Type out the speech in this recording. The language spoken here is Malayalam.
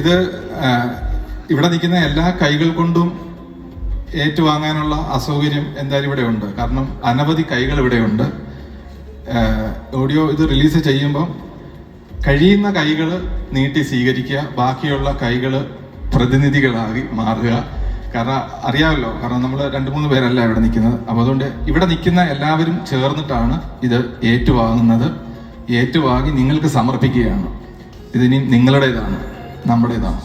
ഇത് ഇവിടെ നിൽക്കുന്ന എല്ലാ കൈകൾ കൊണ്ടും ഏറ്റുവാങ്ങാനുള്ള അസൗകര്യം എന്തായാലും ഇവിടെ ഉണ്ട്. കാരണം അനവധി കൈകൾ ഇവിടെയുണ്ട്. ഓഡിയോ ഇത് റിലീസ് ചെയ്യുമ്പം കഴിയുന്ന കൈകൾ നീട്ടി സ്വീകരിക്കുക, ബാക്കിയുള്ള കൈകൾ പ്രതിനിധികളായി മാറുക. കാരണം അറിയാമല്ലോ, കാരണം നമ്മൾ 2-3 പേരല്ല ഇവിടെ നിൽക്കുന്നത്. അപ്പോൾ അതുകൊണ്ട് ഇവിടെ നിൽക്കുന്ന എല്ലാവരും ചേർന്നിട്ടാണ് ഇത് ഏറ്റുവാങ്ങുന്നത്. ഏറ്റുവാങ്ങി നിങ്ങൾക്ക് സമർപ്പിക്കുകയാണ്. ഇതിനി നിങ്ങളുടേതാണ്, നമ്മുടേതാണ്.